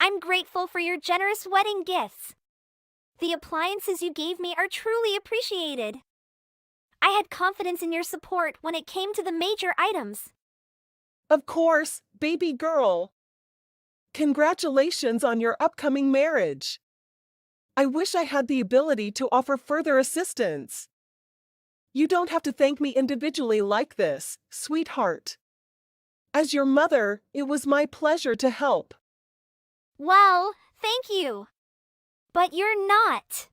I'm grateful for your generous wedding gifts. The appliances you gave me are truly appreciated. I had confidence in your support when it came to the major items. Of course, baby girl. Congratulations on your upcoming marriage. I wish I had the ability to offer further assistance. You don't have to thank me individually like this, sweetheart. As your mother, it was my pleasure to help. Well, thank you. But you're not.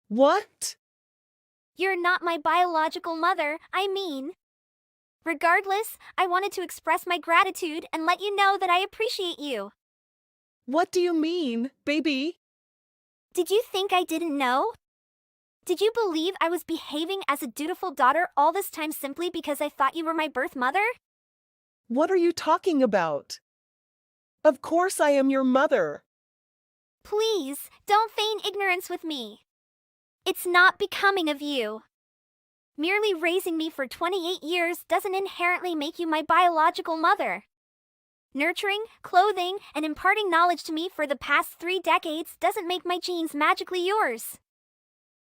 What? You're not my biological mother, I mean. Regardless, I wanted to express my gratitude and let you know that I appreciate you. What do you mean, baby? Did you think I didn't know? Did you believe I was behaving as a dutiful daughter all this time simply because I thought you were my birth mother? What are you talking about? Of course I am your mother. Please, don't feign ignorance with me. It's not becoming of you. Merely raising me for 28 years doesn't inherently make you my biological mother. Nurturing, clothing, and imparting knowledge to me for the past 3 decades doesn't make my genes magically yours.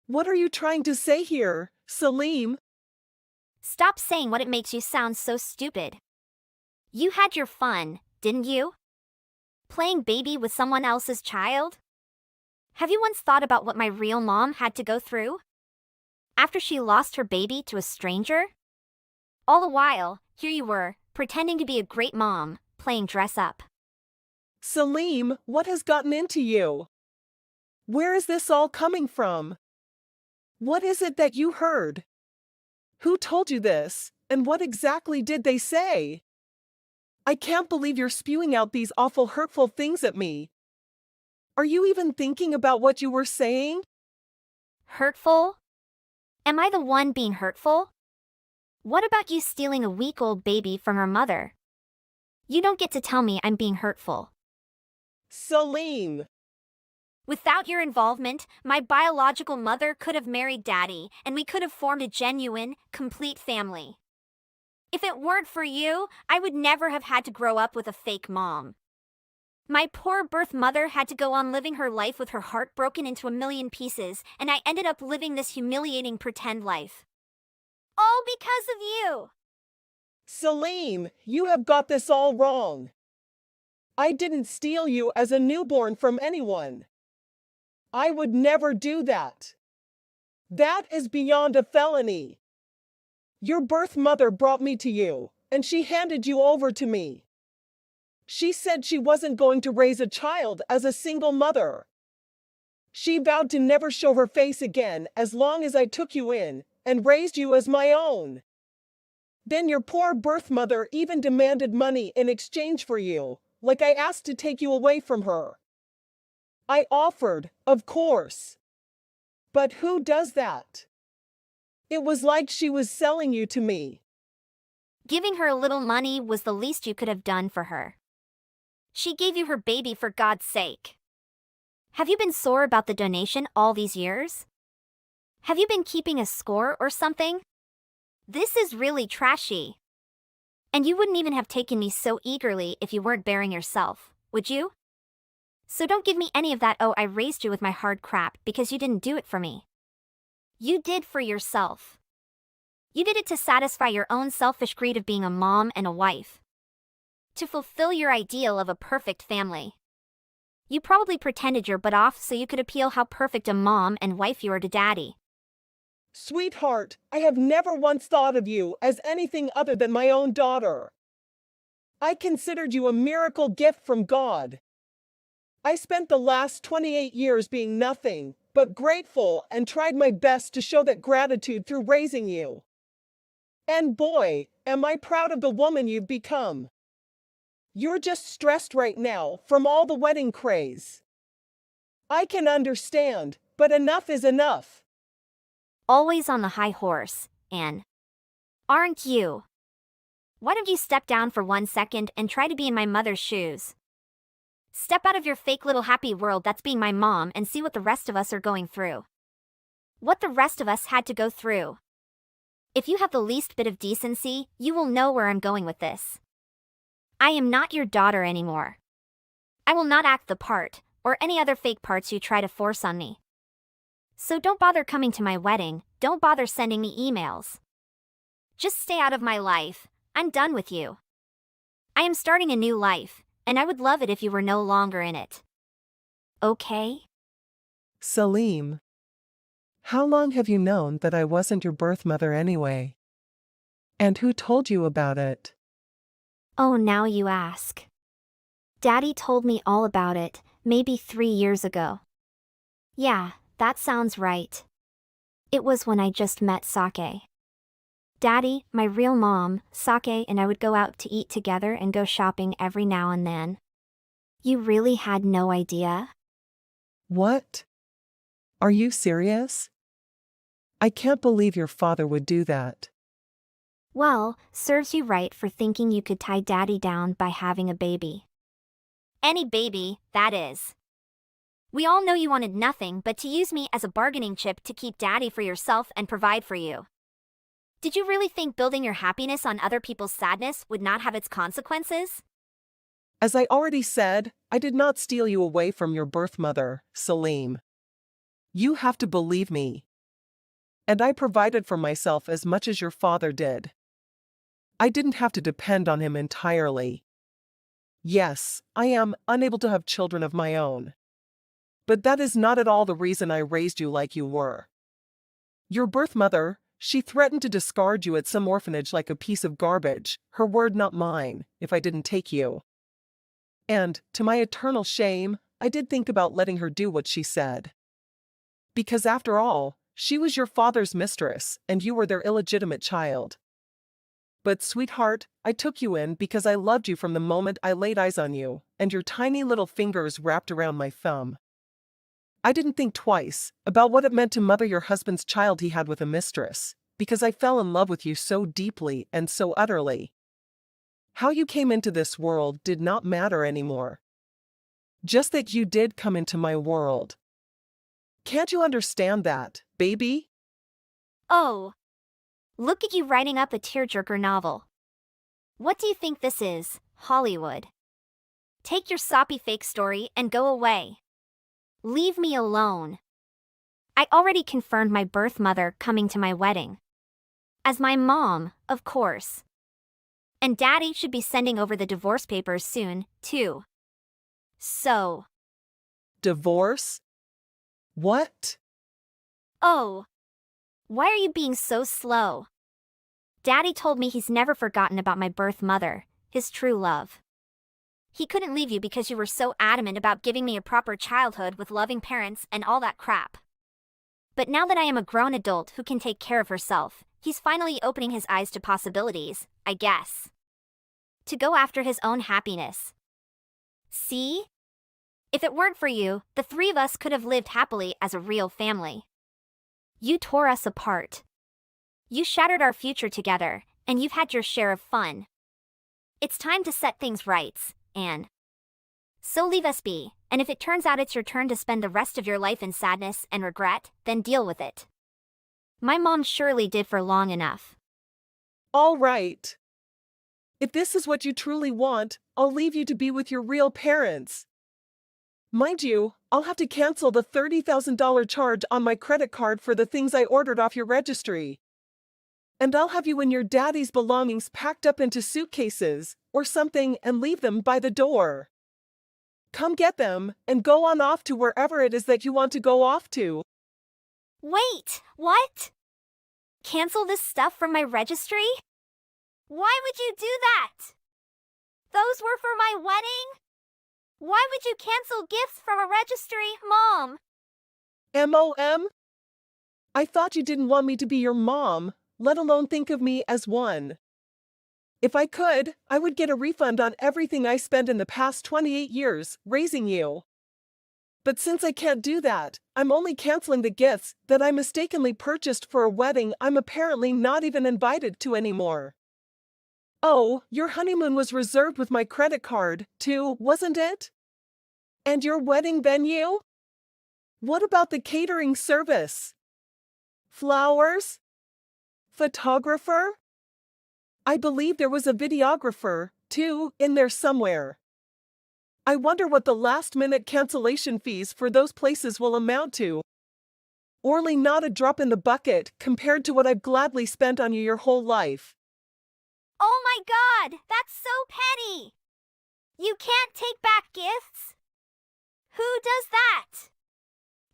What are you trying to say here, Salim? Stop saying what it makes you sound so stupid. You had your fun, didn't you? Playing baby with someone else's child? Have you once thought about what my real mom had to go through? After she lost her baby to a stranger? All the while, here you were, pretending to be a great mom, playing dress up. Salim, what has gotten into you? Where is this all coming from? What is it that you heard? Who told you this, and what exactly did they say? I can't believe you're spewing out these awful hurtful things at me. Are you even thinking about what you were saying? Hurtful? Am I the one being hurtful? What about you stealing a week-old baby from her mother? You don't get to tell me I'm being hurtful. Salim! Without your involvement, my biological mother could have married Daddy, and we could have formed a genuine, complete family. If it weren't for you, I would never have had to grow up with a fake mom. My poor birth mother had to go on living her life with her heart broken into a million pieces, and I ended up living this humiliating pretend life. All because of you! Salim, you have got this all wrong. I didn't steal you as a newborn from anyone. I would never do that. That is beyond a felony. Your birth mother brought me to you, and she handed you over to me. She said she wasn't going to raise a child as a single mother. She vowed to never show her face again as long as I took you in and raised you as my own. Then your poor birth mother even demanded money in exchange for you, like I asked to take you away from her. I offered, of course. But who does that? It was like she was selling you to me. Giving her a little money was the least you could have done for her. She gave you her baby for God's sake. Have you been sore about the donation all these years? Have you been keeping a score or something? This is really trashy. And you wouldn't even have taken me so eagerly if you weren't bearing yourself, would you? So don't give me any of that "oh, I raised you with my hard crap" because you didn't do it for me. You did for yourself. You did it to satisfy your own selfish greed of being a mom and a wife. To fulfill your ideal of a perfect family. You probably pretended your butt off so you could appeal how perfect a mom and wife you are to Daddy. Sweetheart, I have never once thought of you as anything other than my own daughter. I considered you a miracle gift from God. I spent the last 28 years being nothing but grateful and tried my best to show that gratitude through raising you. And boy, am I proud of the woman you've become. You're just stressed right now from all the wedding craze. I can understand, but enough is enough. Always on the high horse, Anne. Aren't you? Why don't you step down for 1 second and try to be in my mother's shoes? Step out of your fake little happy world that's being my mom and see what the rest of us are going through. What the rest of us had to go through. If you have the least bit of decency, you will know where I'm going with this. I am not your daughter anymore. I will not act the part, or any other fake parts you try to force on me. So don't bother coming to my wedding, don't bother sending me emails. Just stay out of my life, I'm done with you. I am starting a new life, and I would love it if you were no longer in it. Okay? Salim. How long have you known that I wasn't your birth mother anyway? And who told you about it? Oh, now you ask. Daddy told me all about it, maybe 3 years ago. Yeah, that sounds right. It was when I just met Sake. Daddy, my real mom, Sake and I would go out to eat together and go shopping every now and then. You really had no idea? What? Are you serious? I can't believe your father would do that. Well, serves you right for thinking you could tie Daddy down by having a baby. Any baby, that is. We all know you wanted nothing but to use me as a bargaining chip to keep Daddy for yourself and provide for you. Did you really think building your happiness on other people's sadness would not have its consequences? As I already said, I did not steal you away from your birth mother, Salim. You have to believe me. And I provided for myself as much as your father did. I didn't have to depend on him entirely. Yes, I am unable to have children of my own. But that is not at all the reason I raised you like you were. Your birth mother, she threatened to discard you at some orphanage like a piece of garbage, her word not mine, if I didn't take you. And, to my eternal shame, I did think about letting her do what she said. Because after all, she was your father's mistress, and you were their illegitimate child. But sweetheart, I took you in because I loved you from the moment I laid eyes on you, and your tiny little fingers wrapped around my thumb. I didn't think twice about what it meant to mother your husband's child he had with a mistress, because I fell in love with you so deeply and so utterly. How you came into this world did not matter anymore. Just that you did come into my world. Can't you understand that, baby? Oh. Look at you writing up a tearjerker novel. What do you think this is, Hollywood? Take your soppy fake story and go away. Leave me alone. I already confirmed my birth mother coming to my wedding. As my mom, of course. And Daddy should be sending over the divorce papers soon, too. So. Divorce? What? Oh. Why are you being so slow? Daddy told me he's never forgotten about my birth mother, his true love. He couldn't leave you because you were so adamant about giving me a proper childhood with loving parents and all that crap. But now that I am a grown adult who can take care of herself, he's finally opening his eyes to possibilities, I guess. To go after his own happiness. See? If it weren't for you, the three of us could have lived happily as a real family. You tore us apart. You shattered our future together, and you've had your share of fun. It's time to set things right, Anne. So leave us be, and if it turns out it's your turn to spend the rest of your life in sadness and regret, then deal with it. My mom surely did for long enough. All right. If this is what you truly want, I'll leave you to be with your real parents. Mind you, I'll have to cancel the $30,000 charge on my credit card for the things I ordered off your registry. And I'll have you and your daddy's belongings packed up into suitcases or something and leave them by the door. Come get them and go on off to wherever it is that you want to go off to. Wait, what? Cancel this stuff from my registry? Why would you do that? Those were for my wedding? Why would you cancel gifts from a registry, Mom? MOM? I thought you didn't want me to be your mom, let alone think of me as one. If I could, I would get a refund on everything I spent in the past 28 years raising you. But since I can't do that, I'm only canceling the gifts that I mistakenly purchased for a wedding I'm apparently not even invited to anymore. Oh, your honeymoon was reserved with my credit card, too, wasn't it? And your wedding venue? What about the catering service? Flowers? Photographer? I believe there was a videographer, too, in there somewhere. I wonder what the last-minute cancellation fees for those places will amount to. Orly, not a drop in the bucket compared to what I've gladly spent on you your whole life. Oh my God, that's so petty. You can't take back gifts? Who does that?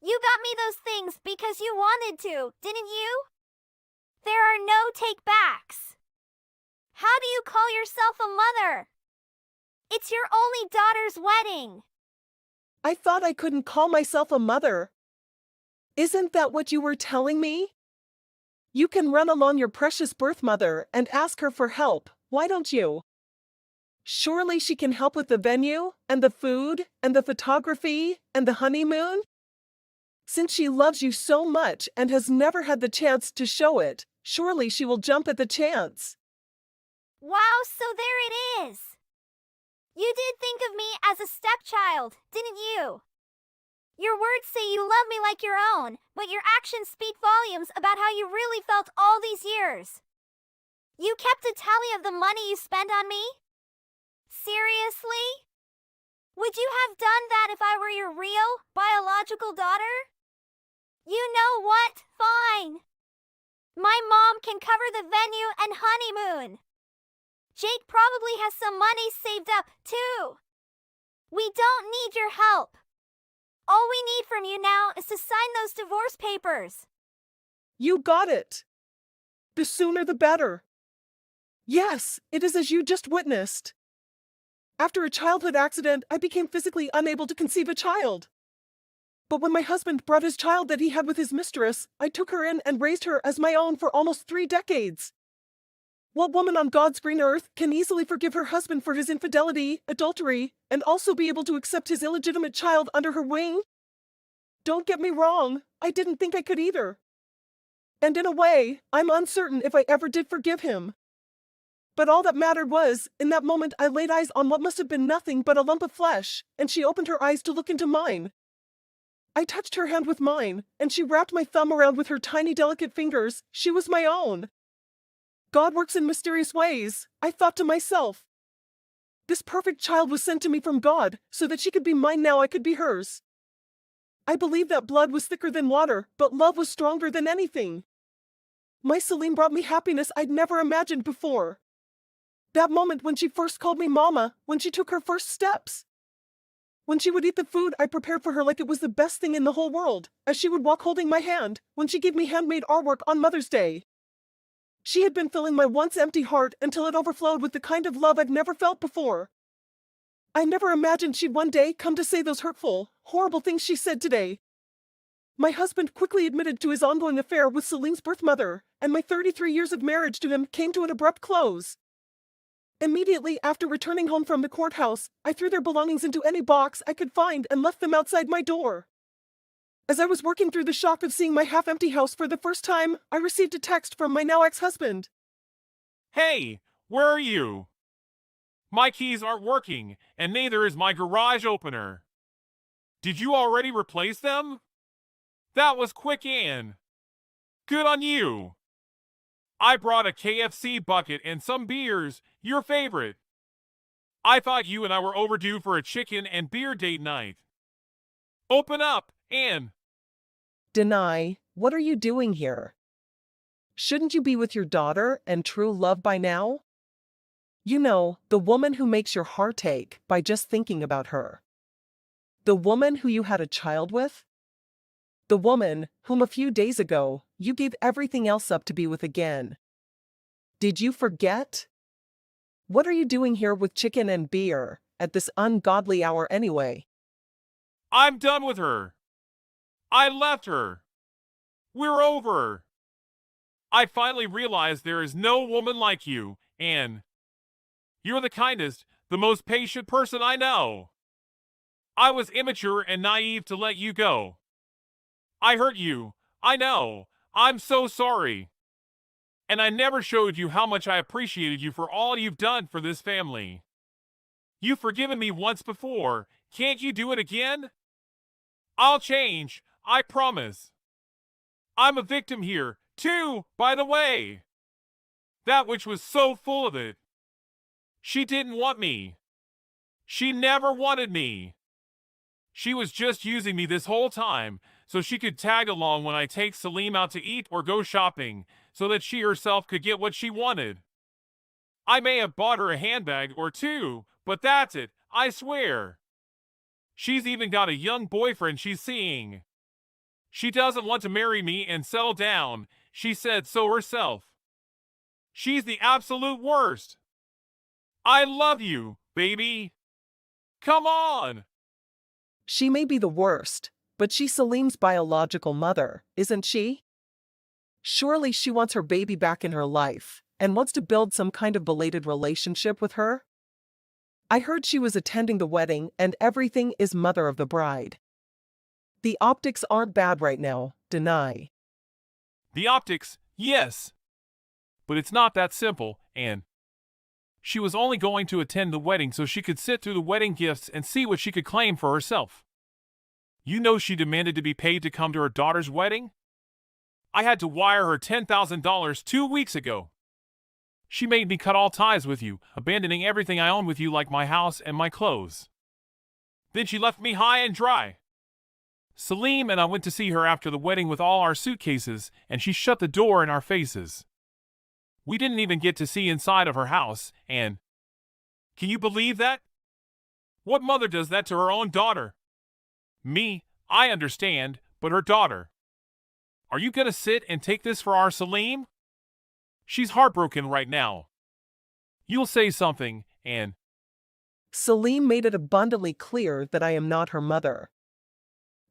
You got me those things because you wanted to, didn't you? There are no take-backs. How do you call yourself a mother? It's your only daughter's wedding. I thought I couldn't call myself a mother. Isn't that what you were telling me? You can run along your precious birth mother and ask her for help, why don't you? Surely she can help with the venue, and the food, and the photography, and the honeymoon? Since she loves you so much and has never had the chance to show it, surely she will jump at the chance. Wow, so there it is. You did think of me as a stepchild, didn't you? Your words say you love me like your own, but your actions speak volumes about how you really felt all these years. You kept a tally of the money you spent on me? Seriously? Would you have done that if I were your real, biological daughter? You know what? Fine. My mom can cover the venue and honeymoon. Jake probably has some money saved up, too. We don't need your help. All we need from you now is to sign those divorce papers. You got it. The sooner the better. Yes, it is as you just witnessed. After a childhood accident, I became physically unable to conceive a child. But when my husband brought his child that he had with his mistress, I took her in and raised her as my own for almost 3 decades. What woman on God's green earth can easily forgive her husband for his infidelity, adultery, and also be able to accept his illegitimate child under her wing? Don't get me wrong, I didn't think I could either. And in a way, I'm uncertain if I ever did forgive him. But all that mattered was, in that moment I laid eyes on what must have been nothing but a lump of flesh, and she opened her eyes to look into mine. I touched her hand with mine, and she wrapped my thumb around with her tiny delicate fingers. She was my own. God works in mysterious ways, I thought to myself. This perfect child was sent to me from God, so that she could be mine now I could be hers. I believe that blood was thicker than water, but love was stronger than anything. My Celine brought me happiness I'd never imagined before. That moment when she first called me Mama, when she took her first steps. When she would eat the food I prepared for her like it was the best thing in the whole world, as she would walk holding my hand, when she gave me handmade artwork on Mother's Day. She had been filling my once empty heart until it overflowed with the kind of love I've never felt before. I never imagined she'd one day come to say those hurtful, horrible things she said today. My husband quickly admitted to his ongoing affair with Celine's birth mother, and my 33 years of marriage to him came to an abrupt close. Immediately after returning home from the courthouse, I threw their belongings into any box I could find and left them outside my door. As I was working through the shock of seeing my half-empty house for the first time, I received a text from my now ex-husband. Hey, where are you? My keys aren't working, and neither is my garage opener. Did you already replace them? That was quick, Ann. Good on you. I brought a KFC bucket and some beers, your favorite. I thought you and I were overdue for a chicken and beer date night. Open up, Ann. Deny, what are you doing here? Shouldn't you be with your daughter and true love by now? You know, the woman who makes your heart ache by just thinking about her. The woman who you had a child with? The woman whom a few days ago you gave everything else up to be with again. Did you forget? What are you doing here with chicken and beer at this ungodly hour anyway? I'm done with her. I left her. We're over. I finally realized there is no woman like you, Ann. You're the kindest, the most patient person I know. I was immature and naive to let you go. I hurt you. I know. I'm so sorry. And I never showed you how much I appreciated you for all you've done for this family. You've forgiven me once before. Can't you do it again? I'll change. I promise. I'm a victim here, too, by the way. That witch was so full of it. She didn't want me. She never wanted me. She was just using me this whole time so she could tag along when I take Salim out to eat or go shopping so that she herself could get what she wanted. I may have bought her a handbag or two, but that's it, I swear. She's even got a young boyfriend she's seeing. She doesn't want to marry me and settle down. She said so herself. She's the absolute worst. I love you, baby. Come on. She may be the worst, but she's Salim's biological mother, isn't she? Surely she wants her baby back in her life and wants to build some kind of belated relationship with her? I heard she was attending the wedding and everything is mother of the bride. The optics aren't bad right now, deny. The optics, yes. But it's not that simple, and she was only going to attend the wedding so she could sit through the wedding gifts and see what she could claim for herself. You know she demanded to be paid to come to her daughter's wedding? I had to wire her $10,000 2 weeks ago. She made me cut all ties with you, abandoning everything I own with you like my house and my clothes. Then she left me high and dry. Salim and I went to see her after the wedding with all our suitcases, and she shut the door in our faces. We didn't even get to see inside of her house, and can you believe that? What mother does that to her own daughter? Me, I understand, but her daughter. Are you gonna sit and take this for our Salim? She's heartbroken right now. You'll say something, and Salim made it abundantly clear that I am not her mother.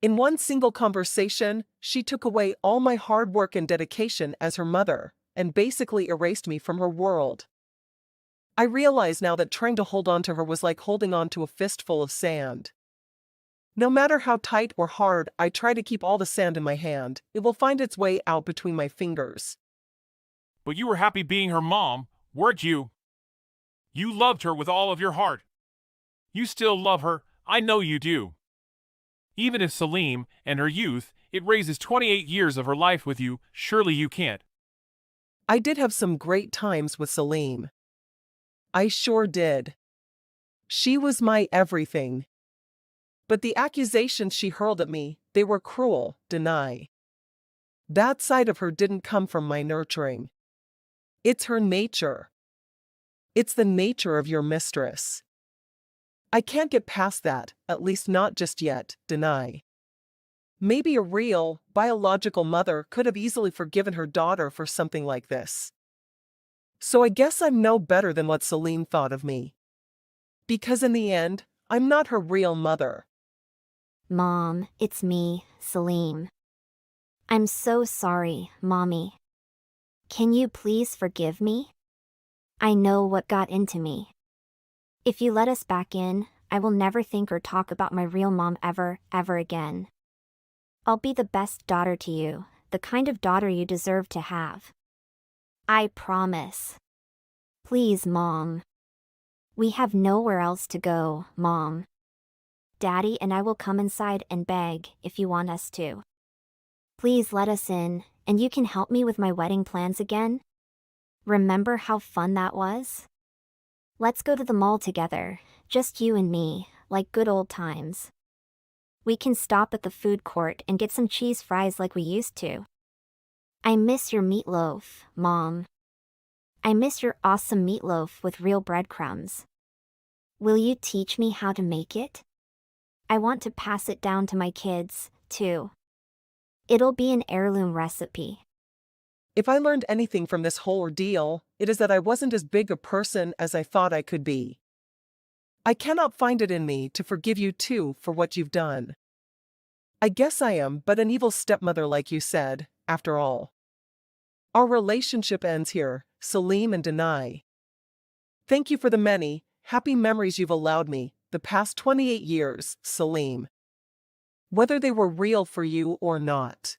In one single conversation, she took away all my hard work and dedication as her mother, and basically erased me from her world. I realize now that trying to hold on to her was like holding on to a fistful of sand. No matter how tight or hard I try to keep all the sand in my hand, it will find its way out between my fingers. but you were happy being her mom, weren't you? You loved her with all of your heart. You still love her, I know you do. Even if Salim and her youth, it raises 28 years of her life with you, surely you can't. I did have some great times with Salim. I sure did. She was my everything. But the accusations she hurled at me, they were cruel, deny. That side of her didn't come from my nurturing. It's her nature. It's the nature of your mistress. I can't get past that, at least not just yet, deny. Maybe a real, biological mother could have easily forgiven her daughter for something like this. So I guess I'm no better than what Salim thought of me. Because in the end, I'm not her real mother. Mom, it's me, Salim. I'm so sorry, Mommy. Can you please forgive me? I know what got into me. If you let us back in, I will never think or talk about my real mom ever again. I'll be the best daughter to you, the kind of daughter you deserve to have. I promise. Please, Mom. We have nowhere else to go, Mom. Daddy and I will come inside and beg if you want us to. Please let us in, and you can help me with my wedding plans again? Remember how fun that was? Let's go to the mall together, just you and me, like good old times. We can stop at the food court and get some cheese fries like we used to. I miss your meatloaf, Mom. I miss your awesome meatloaf with real breadcrumbs. Will you teach me how to make it? I want to pass it down to my kids, too. It'll be an heirloom recipe. If I learned anything from this whole ordeal, it is that I wasn't as big a person as I thought I could be. I cannot find it in me to forgive you too for what you've done. I guess I am but an evil stepmother like you said, after all. Our relationship ends here, Salim and Deny. Thank you for the many, happy memories you've allowed me, the past 28 years, Salim. Whether they were real for you or not.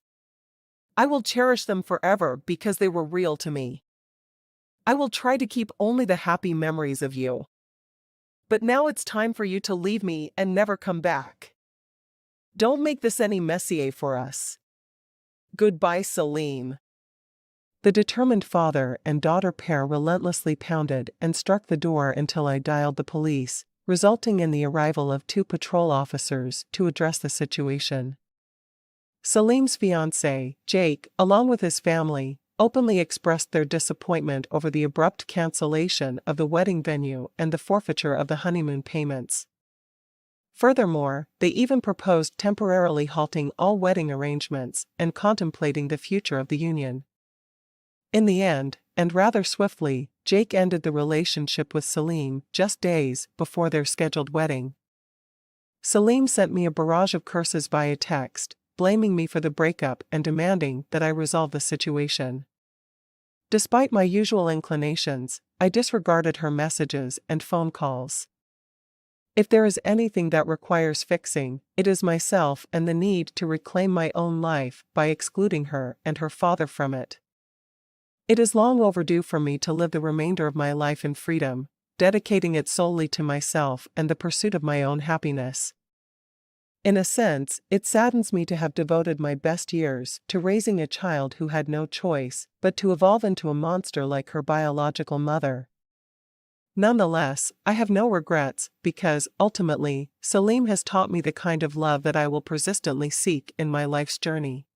I will cherish them forever because they were real to me. I will try to keep only the happy memories of you. But now it's time for you to leave me and never come back. Don't make this any messier for us. Goodbye, Salim. The determined father and daughter pair relentlessly pounded and struck the door until I dialed the police, resulting in the arrival of 2 patrol officers to address the situation. Salim's fiancé, Jake, along with his family, openly expressed their disappointment over the abrupt cancellation of the wedding venue and the forfeiture of the honeymoon payments. Furthermore, they even proposed temporarily halting all wedding arrangements and contemplating the future of the union. In the end, and rather swiftly, Jake ended the relationship with Salim just days before their scheduled wedding. Salim sent me a barrage of curses via text, blaming me for the breakup and demanding that I resolve the situation. Despite my usual inclinations, I disregarded her messages and phone calls. If there is anything that requires fixing, it is myself and the need to reclaim my own life by excluding her and her father from it. It is long overdue for me to live the remainder of my life in freedom, dedicating it solely to myself and the pursuit of my own happiness. In a sense, it saddens me to have devoted my best years to raising a child who had no choice but to evolve into a monster like her biological mother. Nonetheless, I have no regrets because, ultimately, Salim has taught me the kind of love that I will persistently seek in my life's journey.